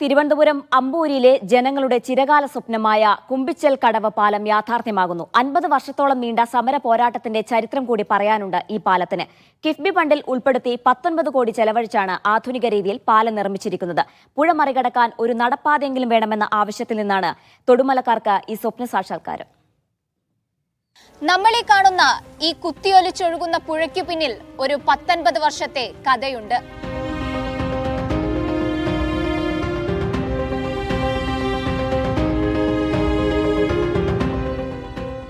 തിരുവനന്തപുരം അമ്പൂരിയിലെ ജനങ്ങളുടെ ചിരകാല സ്വപ്നമായ കുമ്പിച്ചൽ കടവ് പാലം യാഥാർത്ഥ്യമാകുന്നു. 50 വർഷത്തോളം നീണ്ട സമര പോരാട്ടത്തിന്റെ ചരിത്രം കൂടി പറയാനുണ്ട് ഈ പാലത്തിന്. കിഫ്ബി ഫണ്ടിൽ ഉൾപ്പെടുത്തി 19 കോടി ചെലവഴിച്ചാണ് ആധുനിക രീതിയിൽ പാലം നിർമ്മിച്ചിരിക്കുന്നത്. പുഴ മറികടക്കാൻ ഒരു നടപ്പാതയെങ്കിലും വേണമെന്ന ആവശ്യത്തിൽ നിന്നാണ് തൊടുമലക്കാർക്ക് ഈ സ്വപ്ന സാക്ഷാത്കാരം. നമ്മളീ കാണുന്ന ഈ കുത്തിയൊലിച്ചൊഴുകുന്ന പുഴയ്ക്കു പിന്നിൽ ഒരു 19 വർഷത്തെ കഥയുണ്ട്.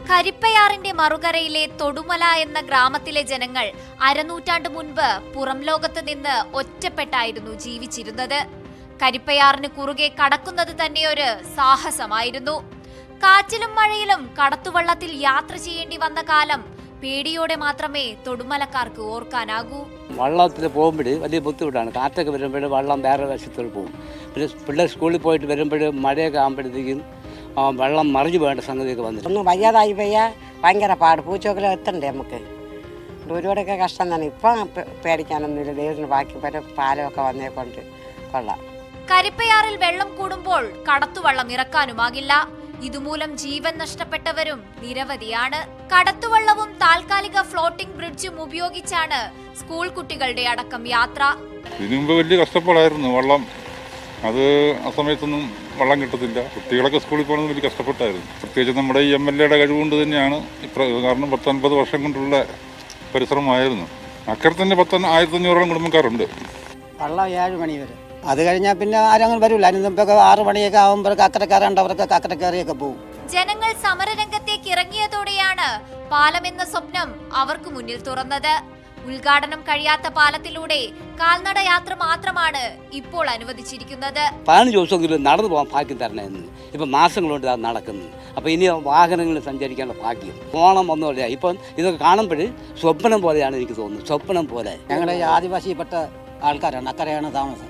കരിപ്പയാറിന്റെ മറുകരയിലെ തൊടുമല എന്ന ഗ്രാമത്തിലെ ജനങ്ങൾ അരനൂറ്റാണ്ട് മുൻപ് പുറം ലോകത്ത് നിന്ന് ഒറ്റപ്പെട്ടായിരുന്നു ജീവിച്ചിരുന്നത്. കരിപ്പയാറിന് കുറുകെ കടക്കുന്നത് തന്നെ ഒരു സാഹസമായിരുന്നു. കാറ്റിലും മഴയിലും കടത്തുവള്ളത്തിൽ യാത്ര ചെയ്യേണ്ടി വന്ന കാലം പേടിയോടെ മാത്രമേ തൊടുമലക്കാർക്ക് ഓർക്കാനാകൂ. വള്ളത്തിൽ പോകുമ്പോൾ വലിയ ബുദ്ധിമുട്ടാണ്. കാറ്റൊക്കെ വരുമ്പോൾ വള്ളം വേറെ വശത്തോട് പോകും. പിന്നെ പിള്ളേർ സ്കൂളിൽ പോയിട്ട് വരുമ്പോൾ മഴയൊക്കെ ആകുമ്പോഴത്തേക്കും വെള്ളം മറിഞ്ഞു വേണ്ട സംഗതിയൊക്കെ വന്നിട്ട് ഒന്നും വയ്യാതായി ഭയങ്കര പാട്. പൂച്ചോക്കിലും എത്തണ്ടേ നമുക്ക്. ഒരുപാടൊക്കെ കഷ്ടം തന്നെ. ഇപ്പം പേടിക്കാനൊന്നുമില്ല. ദൈവത്തിന് ബാക്കി പാലമൊക്കെ വന്നേക്കൊണ്ട് കൊള്ളാം. കരിപ്പയാറിൽ വെള്ളം കൂടുമ്പോൾ കടത്തുവള്ളം ഇറക്കാനുമാകില്ല. ഇതുമൂലം ജീവൻ നഷ്ടപ്പെട്ടവരും നിരവധിയാണ്. കടത്തുവള്ളവും താൽക്കാലിക ഫ്ലോട്ടിംഗ് ബ്രിഡ്ജും ഉപയോഗിച്ചാണ് സ്കൂൾ കുട്ടികളുടെ അടക്കം യാത്ര. ഇതിനുമുമ്പ് വലിയ കഷ്ടപ്പാടായിരുന്നു വെള്ളം. അത് ആ സമയത്തൊന്നും വെള്ളം കിട്ടത്തില്ല. കുട്ടികളൊക്കെ സ്കൂളിൽ പോകുന്നത് വലിയ കഷ്ടപ്പെട്ടായിരുന്നു. പ്രത്യേകിച്ച് നമ്മുടെ ഈ MLA കഴിവുകൊണ്ട് തന്നെയാണ്. കാരണം 19 വർഷം കൊണ്ടുള്ള പരിശ്രമമായിരുന്നു. അക്കരത്തന്നെ 1500 കുടുംബക്കാരുണ്ട്. വെള്ളം 7 മണി വരെ. അത് കഴിഞ്ഞാൽ പിന്നെ ആരങ്ങനെ വരില്ല. അതിനുമ്പൊക്കെ 6 മണിയൊക്കെ ആകുമ്പോഴൊക്കെ അക്കരക്കാരുണ്ടവരൊക്കെ അക്കരക്കയറിയൊക്കെ പോകും. ജനങ്ങൾ സമരരംഗത്തേക്ക് ഇറങ്ങിയതോടെയാണ് പാലം എന്ന സ്വപ്നം അവർക്ക് മുന്നിൽ തുറന്നത്. ഉദ്ഘാടനം കഴിയാത്ത പാലത്തിലൂടെ കാൽനട യാത്ര മാത്രമാണ് ഇപ്പോൾ അനുവദിച്ചിരിക്കുന്നത്. 15 ദിവസമെങ്കിലും നടന്നു പോകാൻ ഭാഗ്യം തരണമെന്ന് ഇപ്പം മാസങ്ങളുണ്ട് അത് നടക്കുന്നത്. അപ്പോൾ ഇനി വാഹനങ്ങളിൽ സഞ്ചരിക്കാനുള്ള ഭാഗ്യം ഓണം വന്നോളെ. ഇപ്പം ഇതൊക്കെ കാണുമ്പോൾ സ്വപ്നം പോലെയാണ് എനിക്ക് തോന്നുന്നത്. സ്വപ്നം പോലെ. ഞങ്ങൾ ആദിവാസിപ്പെട്ട ആൾക്കാരാണ്. അക്കരെയാണ് താമസം.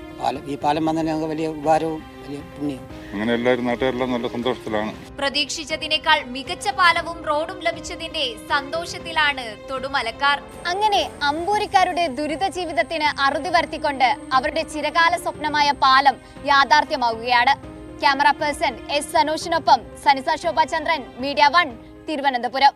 ഈ പാലം വന്നതിന് ഞങ്ങൾക്ക് വലിയ ഉപകാരവും വലിയ പുണ്യവും. അങ്ങനെ എല്ലാവരും നാട്ടുകാരെല്ലാം നല്ല സന്തോഷത്തിലാണ്. പ്രതീക്ഷിച്ചതിനേക്കാൾ മികച്ച പാലവും റോഡും ലഭിച്ചതിന്റെ സന്തോഷത്തിലാണ് തൊടുമലക്കാർ. അങ്ങനെ അമ്പൂരിക്കാരുടെ ദുരിത ജീവിതത്തിന് അറുതി വരുത്തിക്കൊണ്ട് അവരുടെ ചിരകാല സ്വപ്നമായ പാലം യാഥാർത്ഥ്യമാവുകയാണ്. ക്യാമറ പേഴ്സൺ S സനോഷിനൊപ്പം സനിസ ശോഭ ചന്ദ്രൻ, മീഡിയ 1, തിരുവനന്തപുരം.